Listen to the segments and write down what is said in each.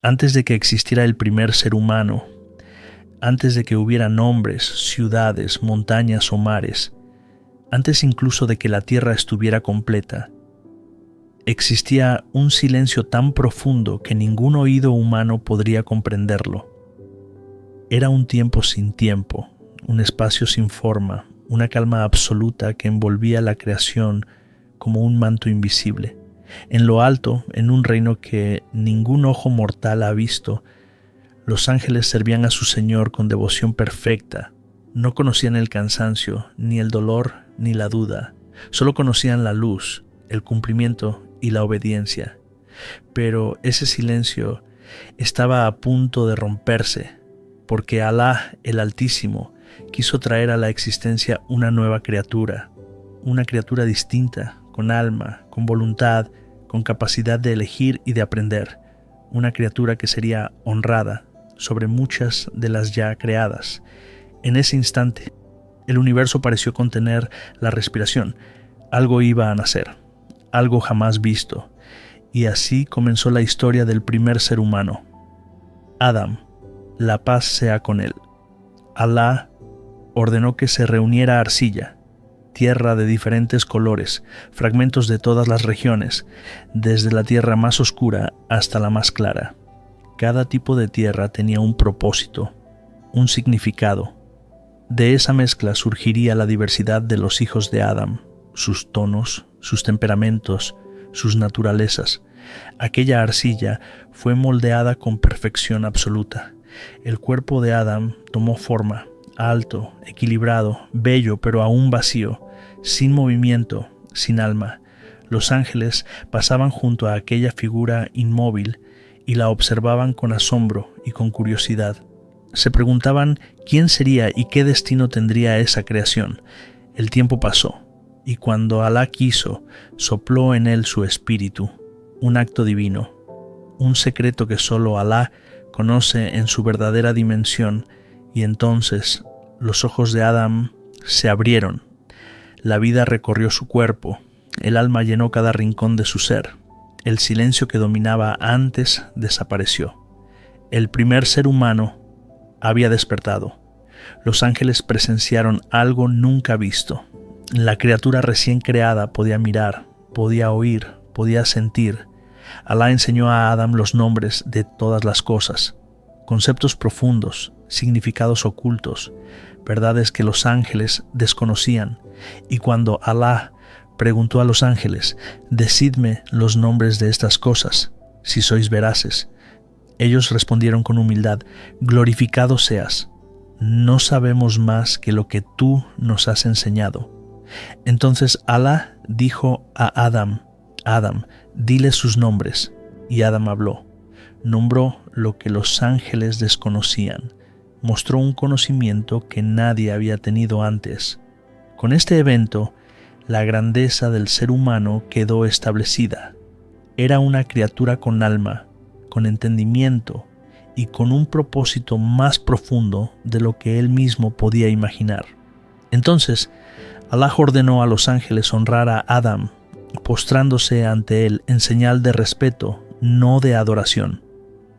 Antes de que existiera el primer ser humano, antes de que hubiera nombres, ciudades, montañas o mares, antes incluso de que la tierra estuviera completa, existía un silencio tan profundo que ningún oído humano podría comprenderlo. Era un tiempo sin tiempo, un espacio sin forma, una calma absoluta que envolvía la creación como un manto invisible. En lo alto, en un reino que ningún ojo mortal ha visto, los ángeles servían a su Señor con devoción perfecta. No conocían el cansancio, ni el dolor, ni la duda. Solo conocían la luz, el cumplimiento y la obediencia. Pero ese silencio estaba a punto de romperse, porque Alá, el Altísimo, quiso traer a la existencia una nueva criatura, una criatura distinta, con alma, con voluntad, con capacidad de elegir y de aprender, una criatura que sería honrada sobre muchas de las ya creadas. En ese instante, el universo pareció contener la respiración. Algo iba a nacer, algo jamás visto, y así comenzó la historia del primer ser humano. Adam, la paz sea con él. Alá ordenó que se reuniera arcilla, tierra de diferentes colores, fragmentos de todas las regiones, desde la tierra más oscura hasta la más clara. Cada tipo de tierra tenía un propósito, un significado. De esa mezcla surgiría la diversidad de los hijos de Adam, sus tonos, sus temperamentos, sus naturalezas. Aquella arcilla fue moldeada con perfección absoluta. El cuerpo de Adam tomó forma, alto, equilibrado, bello pero aún vacío, sin movimiento, sin alma. Los ángeles pasaban junto a aquella figura inmóvil y la observaban con asombro y con curiosidad. Se preguntaban quién sería y qué destino tendría esa creación. El tiempo pasó, y cuando Alá quiso, sopló en él su espíritu, un acto divino, un secreto que solo Alá conoce en su verdadera dimensión, y entonces los ojos de Adam se abrieron. La vida recorrió su cuerpo, el alma llenó cada rincón de su ser. El silencio que dominaba antes desapareció. El primer ser humano había despertado. Los ángeles presenciaron algo nunca visto. La criatura recién creada podía mirar, podía oír, podía sentir. Alá enseñó a Adam los nombres de todas las cosas, conceptos profundos, significados ocultos, verdades que los ángeles desconocían. Y cuando Alá preguntó a los ángeles: «Decidme los nombres de estas cosas, si sois veraces», ellos respondieron con humildad: «Glorificado seas, no sabemos más que lo que tú nos has enseñado». Entonces Alá dijo a Adam: «Adam, dile sus nombres». Y Adam habló, nombró lo que los ángeles desconocían, mostró un conocimiento que nadie había tenido antes. Con este evento, la grandeza del ser humano quedó establecida. Era una criatura con alma, con entendimiento y con un propósito más profundo de lo que él mismo podía imaginar. Entonces, Alá ordenó a los ángeles honrar a Adam, postrándose ante él en señal de respeto, no de adoración.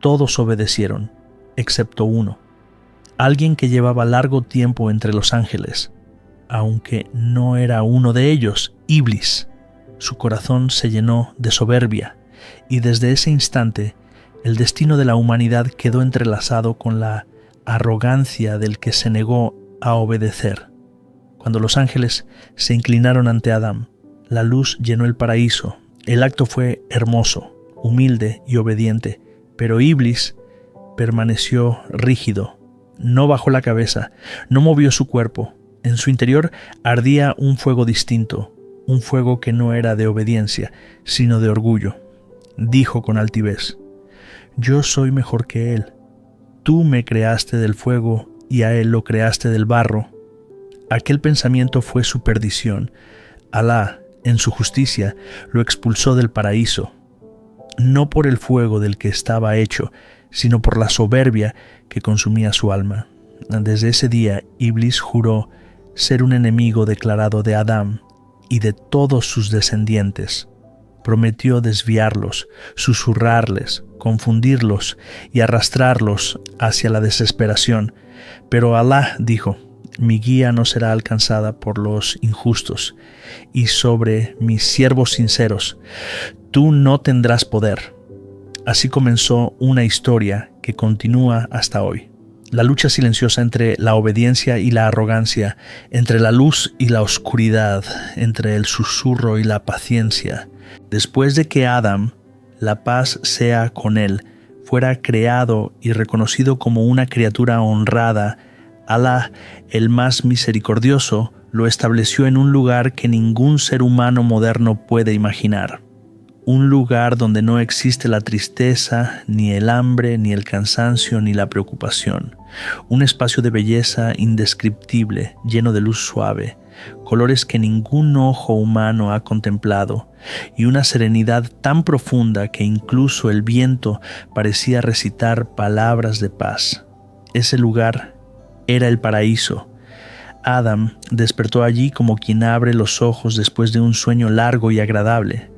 Todos obedecieron, excepto uno, alguien que llevaba largo tiempo entre los ángeles, aunque no era uno de ellos, Iblis. Su corazón se llenó de soberbia, y desde ese instante el destino de la humanidad quedó entrelazado con la arrogancia del que se negó a obedecer. Cuando los ángeles se inclinaron ante Adán, la luz llenó el paraíso. El acto fue hermoso, humilde y obediente, pero Iblis permaneció rígido, no bajó la cabeza, no movió su cuerpo. En su interior ardía un fuego distinto, un fuego que no era de obediencia, sino de orgullo. Dijo con altivez: «Yo soy mejor que él. Tú me creaste del fuego y a él lo creaste del barro». Aquel pensamiento fue su perdición. Alá, en su justicia, lo expulsó del paraíso, no por el fuego del que estaba hecho, sino por la soberbia que consumía su alma. Desde ese día, Iblis juró ser un enemigo declarado de Adán y de todos sus descendientes. Prometió desviarlos, susurrarles, confundirlos y arrastrarlos hacia la desesperación. Pero Alá dijo: mi guía no será alcanzada por los injustos, y sobre mis siervos sinceros tú no tendrás poder. Así comenzó una historia que continúa hasta hoy. La lucha silenciosa entre la obediencia y la arrogancia, entre la luz y la oscuridad, entre el susurro y la paciencia. Después de que Adam, la paz sea con él, fuera creado y reconocido como una criatura honrada, Alá, el más misericordioso, lo estableció en un lugar que ningún ser humano moderno puede imaginar. Un lugar donde no existe la tristeza, ni el hambre, ni el cansancio, ni la preocupación. Un espacio de belleza indescriptible, lleno de luz suave, colores que ningún ojo humano ha contemplado, y una serenidad tan profunda que incluso el viento parecía recitar palabras de paz. Ese lugar era el paraíso. Adam despertó allí como quien abre los ojos después de un sueño largo y agradable.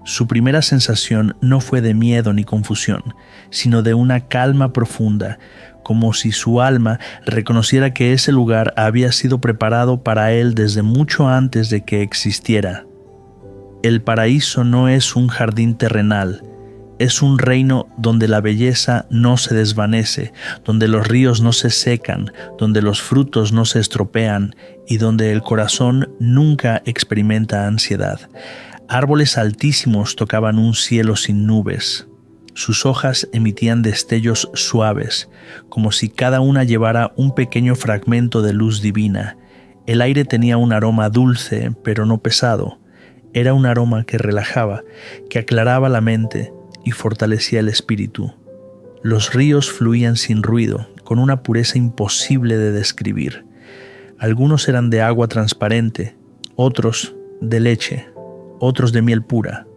Su primera sensación no fue de miedo ni confusión, sino de una calma profunda, como si su alma reconociera que ese lugar había sido preparado para él desde mucho antes de que existiera. El paraíso no es un jardín terrenal, es un reino donde la belleza no se desvanece, donde los ríos no se secan, donde los frutos no se estropean y donde el corazón nunca experimenta ansiedad. Árboles altísimos tocaban un cielo sin nubes. Sus hojas emitían destellos suaves, como si cada una llevara un pequeño fragmento de luz divina. El aire tenía un aroma dulce, pero no pesado. Era un aroma que relajaba, que aclaraba la mente y fortalecía el espíritu. Los ríos fluían sin ruido, con una pureza imposible de describir. Algunos eran de agua transparente, otros de leche, otros de miel pura,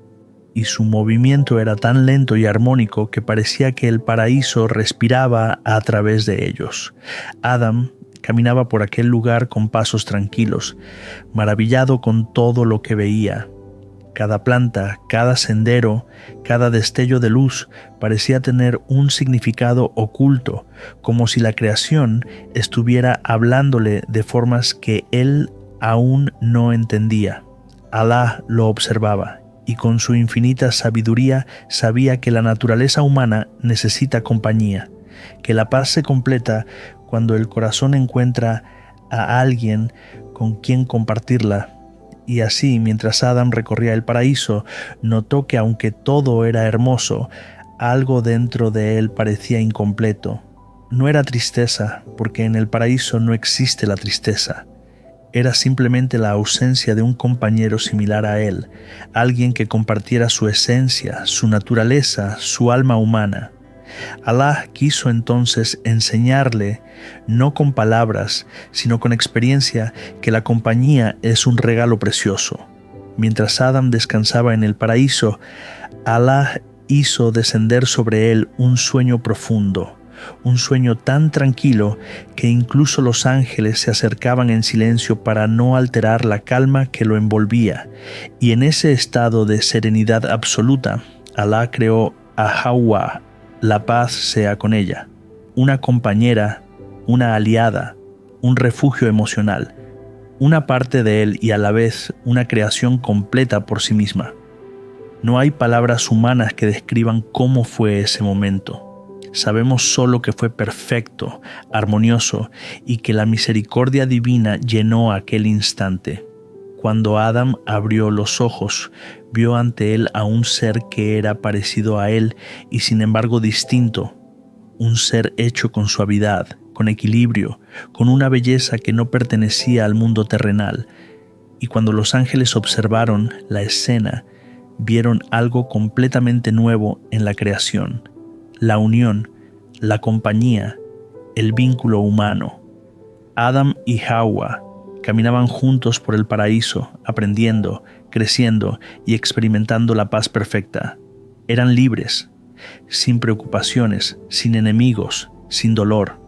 y su movimiento era tan lento y armónico que parecía que el paraíso respiraba a través de ellos. Adam caminaba por aquel lugar con pasos tranquilos, maravillado con todo lo que veía. Cada planta, cada sendero, cada destello de luz parecía tener un significado oculto, como si la creación estuviera hablándole de formas que él aún no entendía. Alá lo observaba y con su infinita sabiduría sabía que la naturaleza humana necesita compañía, que la paz se completa cuando el corazón encuentra a alguien con quien compartirla. Y así, mientras Adam recorría el paraíso, notó que aunque todo era hermoso, algo dentro de él parecía incompleto. No era tristeza, porque en el paraíso no existe la tristeza. Era simplemente la ausencia de un compañero similar a él, alguien que compartiera su esencia, su naturaleza, su alma humana. Alá quiso entonces enseñarle, no con palabras, sino con experiencia, que la compañía es un regalo precioso. Mientras Adam descansaba en el paraíso, Alá hizo descender sobre él un sueño profundo, un sueño tan tranquilo que incluso los ángeles se acercaban en silencio para no alterar la calma que lo envolvía, y en ese estado de serenidad absoluta, Alá creó a Hawa, la paz sea con ella, una compañera, una aliada, un refugio emocional, una parte de él y a la vez una creación completa por sí misma. No hay palabras humanas que describan cómo fue ese momento. Sabemos solo que fue perfecto, armonioso y que la misericordia divina llenó aquel instante. Cuando Adam abrió los ojos, vio ante él a un ser que era parecido a él y sin embargo distinto, un ser hecho con suavidad, con equilibrio, con una belleza que no pertenecía al mundo terrenal. Y cuando los ángeles observaron la escena, vieron algo completamente nuevo en la creación, la unión, la compañía, el vínculo humano. Adam y Hawa caminaban juntos por el paraíso, aprendiendo, creciendo y experimentando la paz perfecta. Eran libres, sin preocupaciones, sin enemigos, sin dolor.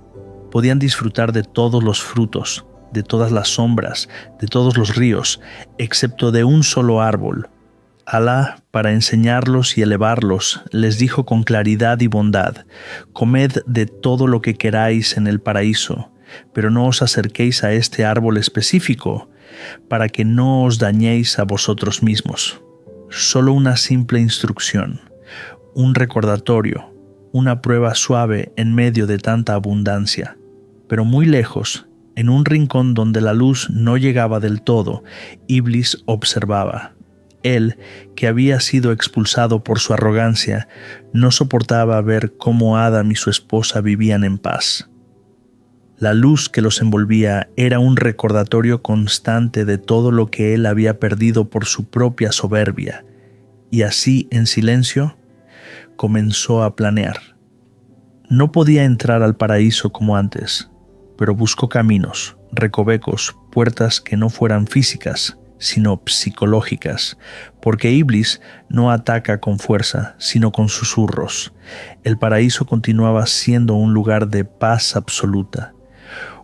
Podían disfrutar de todos los frutos, de todas las sombras, de todos los ríos, excepto de un solo árbol. Alá, para enseñarlos y elevarlos, les dijo con claridad y bondad: comed de todo lo que queráis en el paraíso, pero no os acerquéis a este árbol específico, para que no os dañéis a vosotros mismos. Solo una simple instrucción, un recordatorio, una prueba suave en medio de tanta abundancia. Pero muy lejos, en un rincón donde la luz no llegaba del todo, Iblis observaba. Él, que había sido expulsado por su arrogancia, no soportaba ver cómo Adam y su esposa vivían en paz. La luz que los envolvía era un recordatorio constante de todo lo que él había perdido por su propia soberbia, y así, en silencio, comenzó a planear. No podía entrar al paraíso como antes, pero buscó caminos, recovecos, puertas que no fueran físicas, sino psicológicas, porque Iblis no ataca con fuerza, sino con susurros. El paraíso continuaba siendo un lugar de paz absoluta,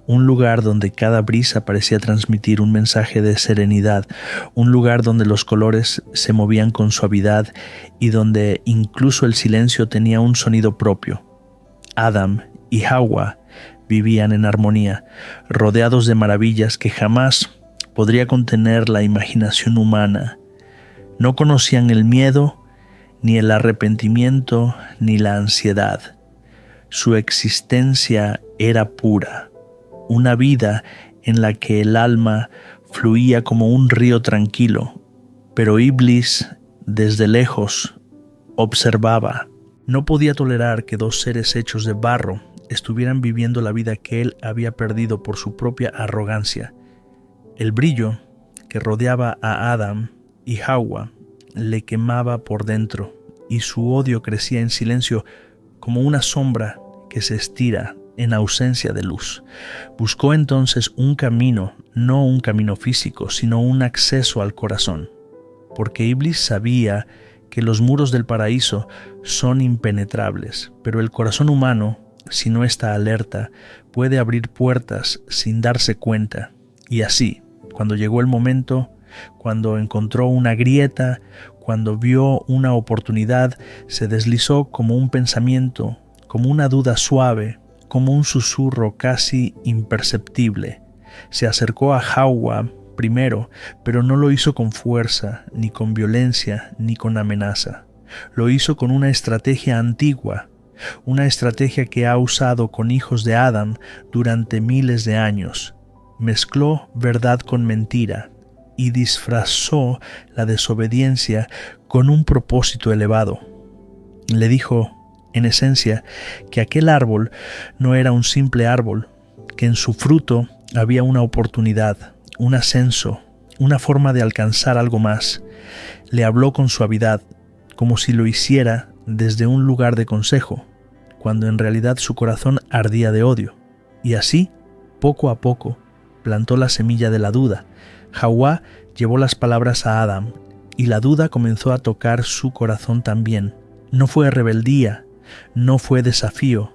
un lugar donde cada brisa parecía transmitir un mensaje de serenidad, un lugar donde los colores se movían con suavidad y donde incluso el silencio tenía un sonido propio. Adam y Hawa vivían en armonía, rodeados de maravillas que jamás podría contener la imaginación humana. No conocían el miedo, ni el arrepentimiento, ni la ansiedad. Su existencia era pura, una vida en la que el alma fluía como un río tranquilo, pero Iblis, desde lejos, observaba. No podía tolerar que dos seres hechos de barro estuvieran viviendo la vida que él había perdido por su propia arrogancia. El brillo que rodeaba a Adam y Hawa le quemaba por dentro, y su odio crecía en silencio como una sombra que se estira en ausencia de luz. Buscó entonces un camino, no un camino físico, sino un acceso al corazón, porque Iblis sabía que los muros del paraíso son impenetrables, pero el corazón humano, si no está alerta, puede abrir puertas sin darse cuenta, y así, cuando llegó el momento, cuando encontró una grieta, cuando vio una oportunidad, se deslizó como un pensamiento, como una duda suave, como un susurro casi imperceptible. Se acercó a Hawa primero, pero no lo hizo con fuerza, ni con violencia, ni con amenaza. Lo hizo con una estrategia antigua, una estrategia que ha usado con hijos de Adam durante miles de años. Mezcló verdad con mentira y disfrazó la desobediencia con un propósito elevado. Le dijo, en esencia, que aquel árbol no era un simple árbol, que en su fruto había una oportunidad, un ascenso, una forma de alcanzar algo más. Le habló con suavidad, como si lo hiciera desde un lugar de consejo, cuando en realidad su corazón ardía de odio. Y así, poco a poco, plantó la semilla de la duda. Hawa llevó las palabras a Adam, y la duda comenzó a tocar su corazón también. No fue rebeldía, no fue desafío,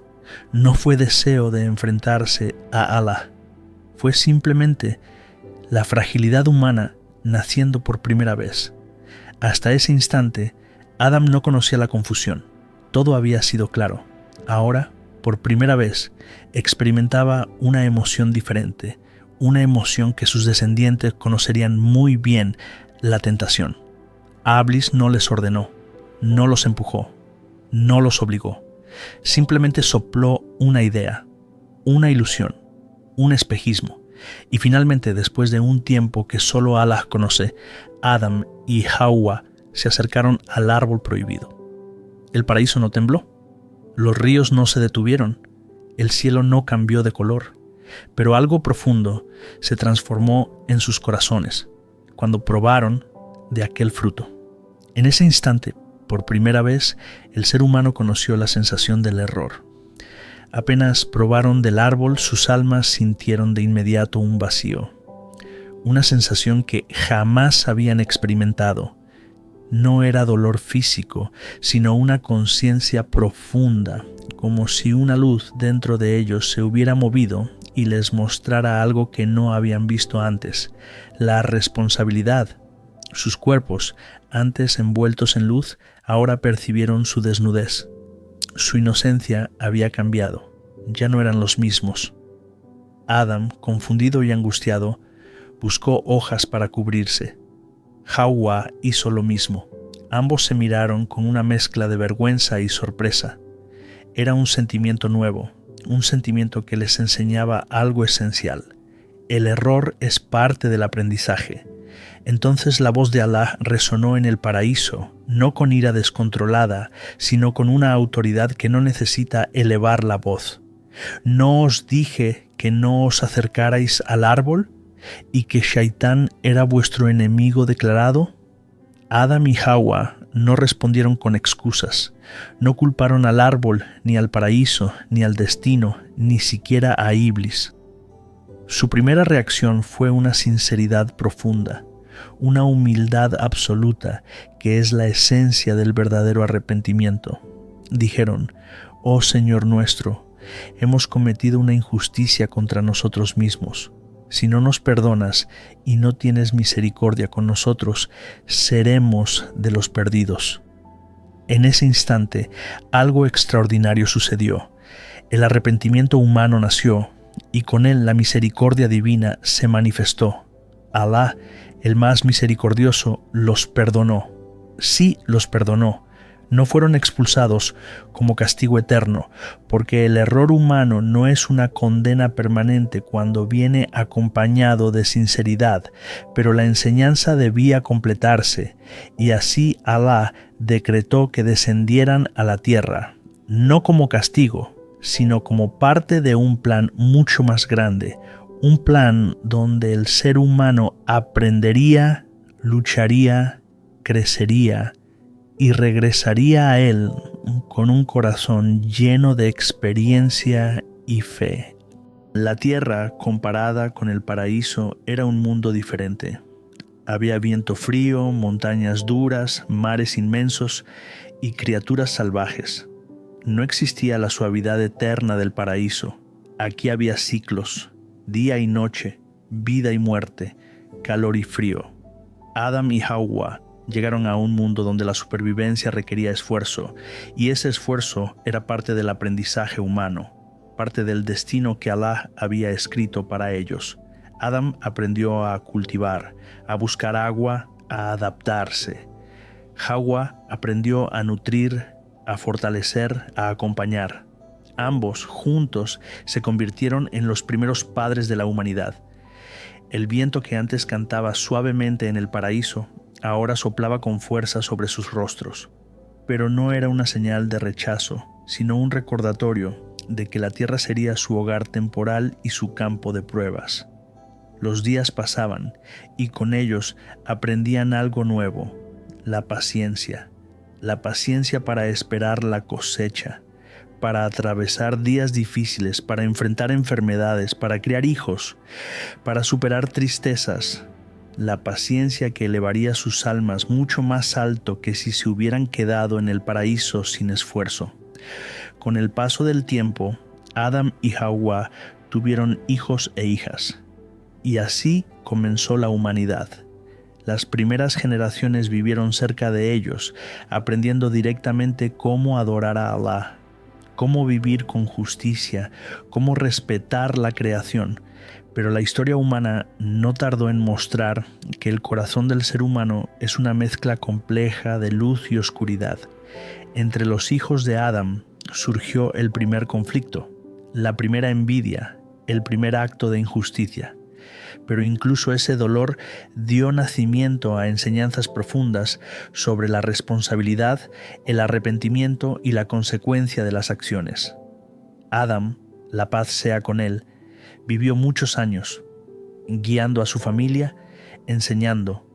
no fue deseo de enfrentarse a Alá. Fue simplemente la fragilidad humana naciendo por primera vez. Hasta ese instante, Adam no conocía la confusión. Todo había sido claro. Ahora, por primera vez, experimentaba una emoción diferente, una emoción que sus descendientes conocerían muy bien: la tentación. Iblis no les ordenó, no los empujó, no los obligó. Simplemente sopló una idea, una ilusión, un espejismo. Y finalmente, después de un tiempo que solo Alá conoce, Adam y Hawa se acercaron al árbol prohibido. El paraíso no tembló, los ríos no se detuvieron, el cielo no cambió de color, pero algo profundo se transformó en sus corazones cuando probaron de aquel fruto. En ese instante, por primera vez, el ser humano conoció la sensación del error. Apenas probaron del árbol, sus almas sintieron de inmediato un vacío, una sensación que jamás habían experimentado. No era dolor físico, sino una conciencia profunda, como si una luz dentro de ellos se hubiera movido y les mostrara algo que no habían visto antes: la responsabilidad, Sus cuerpos, antes envueltos en luz, ahora percibieron su desnudez. Su inocencia había cambiado, ya no eran los mismos. Adam, confundido y angustiado, buscó hojas para cubrirse. Hawa hizo lo mismo. Ambos se miraron con una mezcla de vergüenza y sorpresa. Era un sentimiento nuevo, un sentimiento que les enseñaba algo esencial. El error es parte del aprendizaje. Entonces la voz de Alá resonó en el paraíso, no con ira descontrolada, sino con una autoridad que no necesita elevar la voz. ¿No os dije que no os acercarais al árbol y que Shaitán era vuestro enemigo declarado? Adam y Hawa no respondieron con excusas, no culparon al árbol, ni al paraíso, ni al destino, ni siquiera a Iblis. Su primera reacción fue una sinceridad profunda, una humildad absoluta que es la esencia del verdadero arrepentimiento. Dijeron: «Oh Señor nuestro, hemos cometido una injusticia contra nosotros mismos. Si no nos perdonas y no tienes misericordia con nosotros, seremos de los perdidos». En ese instante, algo extraordinario sucedió. El arrepentimiento humano nació, y con él la misericordia divina se manifestó. Alá, el más misericordioso, los perdonó. Sí, los perdonó. No fueron expulsados como castigo eterno, porque el error humano no es una condena permanente cuando viene acompañado de sinceridad, pero la enseñanza debía completarse, y así Alá decretó que descendieran a la tierra, no como castigo, sino como parte de un plan mucho más grande, un plan donde el ser humano aprendería, lucharía, crecería y regresaría a él con un corazón lleno de experiencia y fe. La tierra, comparada con el paraíso, era un mundo diferente. Había viento frío, montañas duras, mares inmensos y criaturas salvajes. No existía la suavidad eterna del paraíso. Aquí había ciclos, día y noche, vida y muerte, calor y frío. Adam y Hawa llegaron a un mundo donde la supervivencia requería esfuerzo, y ese esfuerzo era parte del aprendizaje humano, parte del destino que Alá había escrito para ellos. Adam aprendió a cultivar, a buscar agua, a adaptarse. Hawa aprendió a nutrir, a fortalecer, a acompañar. Ambos, juntos, se convirtieron en los primeros padres de la humanidad. El viento que antes cantaba suavemente en el paraíso, ahora soplaba con fuerza sobre sus rostros. Pero no era una señal de rechazo, sino un recordatorio de que la tierra sería su hogar temporal y su campo de pruebas. Los días pasaban, y con ellos aprendían algo nuevo: la paciencia para esperar la cosecha, para atravesar días difíciles, para enfrentar enfermedades, para criar hijos, para superar tristezas. La paciencia que elevaría sus almas mucho más alto que si se hubieran quedado en el paraíso sin esfuerzo. Con el paso del tiempo, Adam y Hawa tuvieron hijos e hijas, y así comenzó la humanidad. Las primeras generaciones vivieron cerca de ellos, aprendiendo directamente cómo adorar a Alá, cómo vivir con justicia, cómo respetar la creación. Pero la historia humana no tardó en mostrar que el corazón del ser humano es una mezcla compleja de luz y oscuridad. Entre los hijos de Adam surgió el primer conflicto, la primera envidia, el primer acto de injusticia. Pero incluso ese dolor dio nacimiento a enseñanzas profundas sobre la responsabilidad, el arrepentimiento y la consecuencia de las acciones. Adam, la paz sea con él, vivió muchos años, guiando a su familia, enseñando,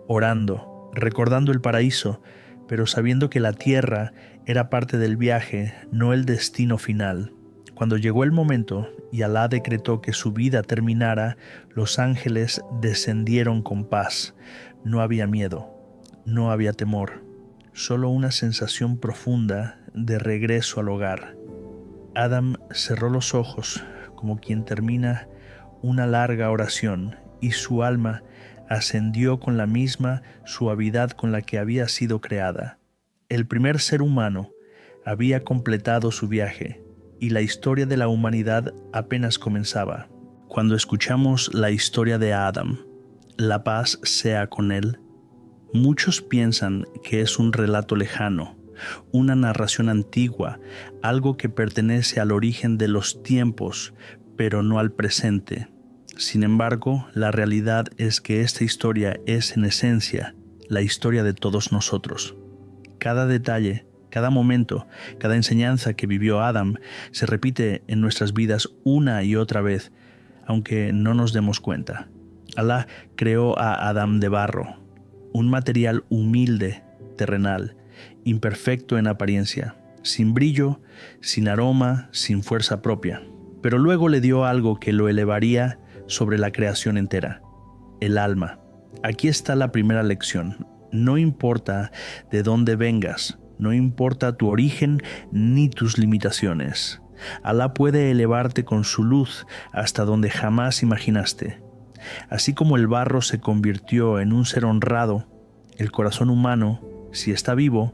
orando, recordando el paraíso, pero sabiendo que la tierra era parte del viaje, no el destino final. Cuando llegó el momento y Alá decretó que su vida terminara, los ángeles descendieron con paz. No había miedo, no había temor, solo una sensación profunda de regreso al hogar. Adam cerró los ojos como quien termina una larga oración, y su alma ascendió con la misma suavidad con la que había sido creada. El primer ser humano había completado su viaje y la historia de la humanidad apenas comenzaba. Cuando escuchamos la historia de Adam, la paz sea con él, muchos piensan que es un relato lejano, una narración antigua, algo que pertenece al origen de los tiempos, pero no al presente. Sin embargo, la realidad es que esta historia es en esencia la historia de todos nosotros. Cada detalle, cada momento, cada enseñanza que vivió Adam se repite en nuestras vidas una y otra vez, aunque no nos demos cuenta. Alá creó a Adam de barro, un material humilde, terrenal, imperfecto en apariencia, sin brillo, sin aroma, sin fuerza propia. Pero luego le dio algo que lo elevaría sobre la creación entera, el alma. Aquí está la primera lección. No importa de dónde vengas, no importa tu origen ni tus limitaciones. Alá puede elevarte con su luz hasta donde jamás imaginaste. Así como el barro se convirtió en un ser honrado, el corazón humano, si está vivo,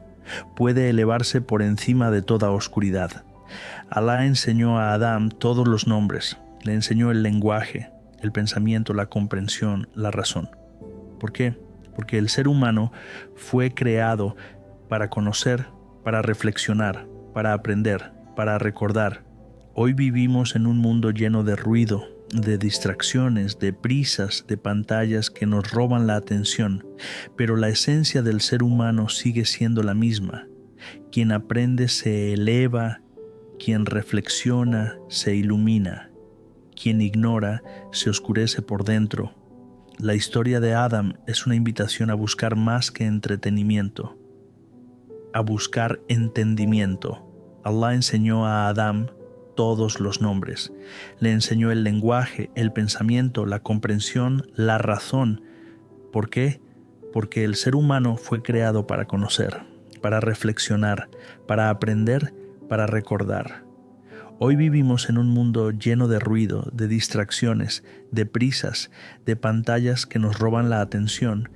puede elevarse por encima de toda oscuridad. Alá enseñó a Adán todos los nombres, le enseñó el lenguaje, el pensamiento, la comprensión, la razón. ¿Por qué? Porque el ser humano fue creado para conocer, para reflexionar, para aprender, para recordar. Hoy vivimos en un mundo lleno de ruido, de distracciones, de prisas, de pantallas que nos roban la atención, pero la esencia del ser humano sigue siendo la misma. Quien aprende se eleva, quien reflexiona se ilumina, quien ignora se oscurece por dentro. La historia de Adam es una invitación a buscar más que entretenimiento, a buscar entendimiento. Allah enseñó a Adam todos los nombres. Le enseñó el lenguaje, el pensamiento, la comprensión, la razón. ¿Por qué? Porque el ser humano fue creado para conocer, para reflexionar, para aprender, para recordar. Hoy vivimos en un mundo lleno de ruido, de distracciones, de prisas, de pantallas que nos roban la atención,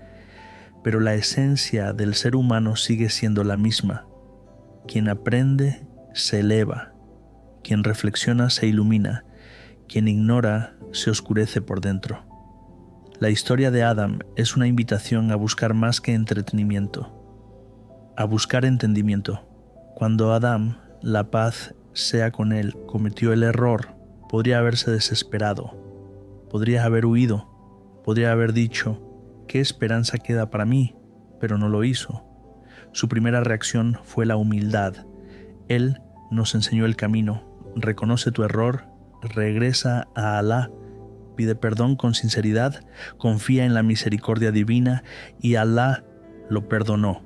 pero la esencia del ser humano sigue siendo la misma. Quien aprende se eleva, quien reflexiona se ilumina, quien ignora se oscurece por dentro. La historia de Adam es una invitación a buscar más que entretenimiento, a buscar entendimiento. Cuando Adam, la paz sea con él, cometió el error, podría haberse desesperado, podría haber huido, podría haber dicho, ¿qué esperanza queda para mí? Pero no lo hizo. Su primera reacción fue la humildad. Él nos enseñó el camino. Reconoce tu error, regresa a Alá, pide perdón con sinceridad, confía en la misericordia divina y Alá lo perdonó.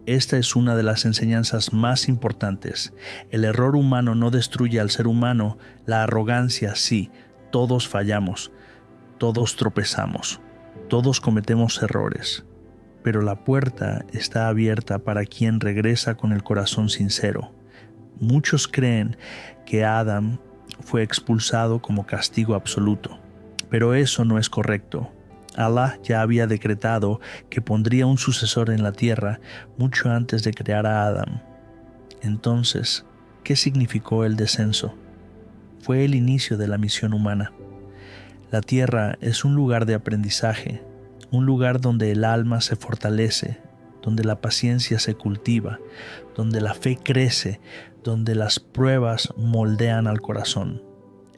Esta es una de las enseñanzas más importantes. El error humano no destruye al ser humano, la arrogancia sí. Todos fallamos, todos tropezamos, todos cometemos errores, pero la puerta está abierta para quien regresa con el corazón sincero. Muchos creen que Adam fue expulsado como castigo absoluto, pero eso no es correcto. Allah ya había decretado que pondría un sucesor en la tierra mucho antes de crear a Adam. Entonces, ¿qué significó el descenso? Fue el inicio de la misión humana. La tierra es un lugar de aprendizaje, un lugar donde el alma se fortalece, donde la paciencia se cultiva, donde la fe crece, donde las pruebas moldean al corazón.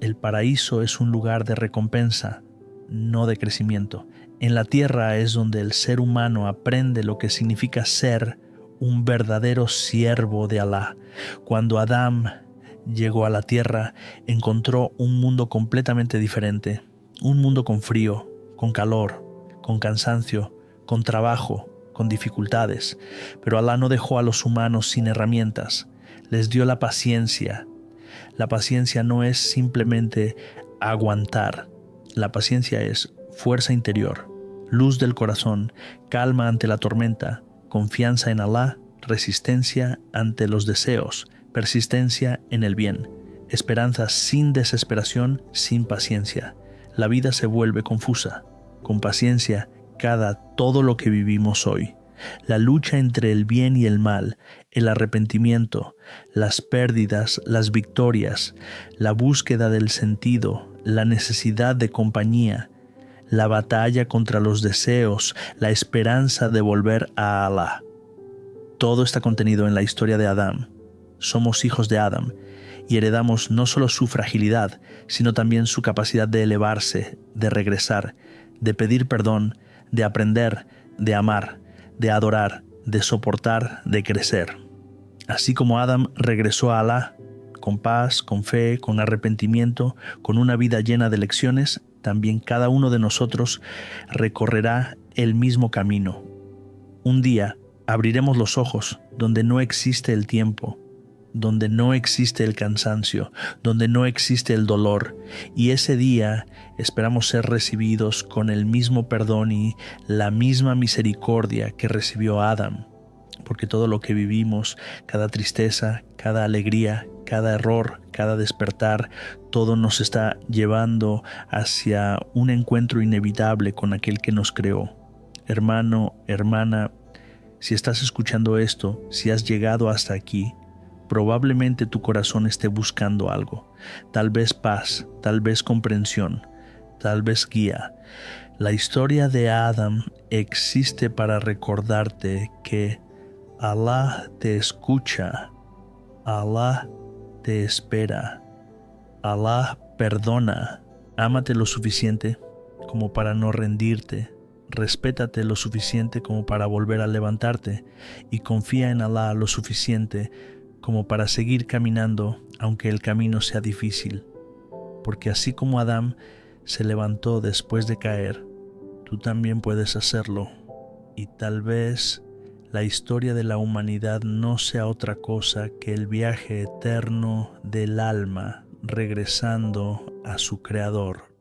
El paraíso es un lugar de recompensa, no de crecimiento. En la tierra es donde el ser humano aprende lo que significa ser un verdadero siervo de Alá. Cuando Adán llegó a la tierra, encontró un mundo completamente diferente, un mundo con frío, con calor, con cansancio, con trabajo, con dificultades. Pero Alá no dejó a los humanos sin herramientas, les dio la paciencia. La paciencia no es simplemente aguantar. La paciencia es fuerza interior, luz del corazón, calma ante la tormenta, confianza en Alá, resistencia ante los deseos, persistencia en el bien, esperanza sin desesperación, sin paciencia. La vida se vuelve confusa. Con paciencia significada todo lo que vivimos hoy. La lucha entre el bien y el mal, el arrepentimiento, las pérdidas, las victorias, la búsqueda del sentido, la necesidad de compañía, la batalla contra los deseos, la esperanza de volver a Alá. Todo está contenido en la historia de Adán. Somos hijos de Adán y heredamos no solo su fragilidad, sino también su capacidad de elevarse, de regresar, de pedir perdón, de aprender, de amar, de adorar, de soportar, de crecer. Así como Adán regresó a Alá, con paz, con fe, con arrepentimiento, con una vida llena de lecciones, también cada uno de nosotros recorrerá el mismo camino. Un día abriremos los ojos donde no existe el tiempo, donde no existe el cansancio, donde no existe el dolor, y ese día esperamos ser recibidos con el mismo perdón y la misma misericordia que recibió Adán, porque todo lo que vivimos, cada tristeza, cada alegría, cada error, cada despertar, todo nos está llevando hacia un encuentro inevitable con aquel que nos creó. Hermano, hermana, si estás escuchando esto, si has llegado hasta aquí, probablemente tu corazón esté buscando algo, tal vez paz, tal vez comprensión, tal vez guía. La historia de Adán existe para recordarte que Alá te escucha, Alá te espera, Alá perdona. Ámate lo suficiente como para no rendirte, respétate lo suficiente como para volver a levantarte y confía en Alá lo suficiente como para seguir caminando aunque el camino sea difícil, porque así como Adán se levantó después de caer, tú también puedes hacerlo, y tal vez la historia de la humanidad no sea otra cosa que el viaje eterno del alma regresando a su Creador.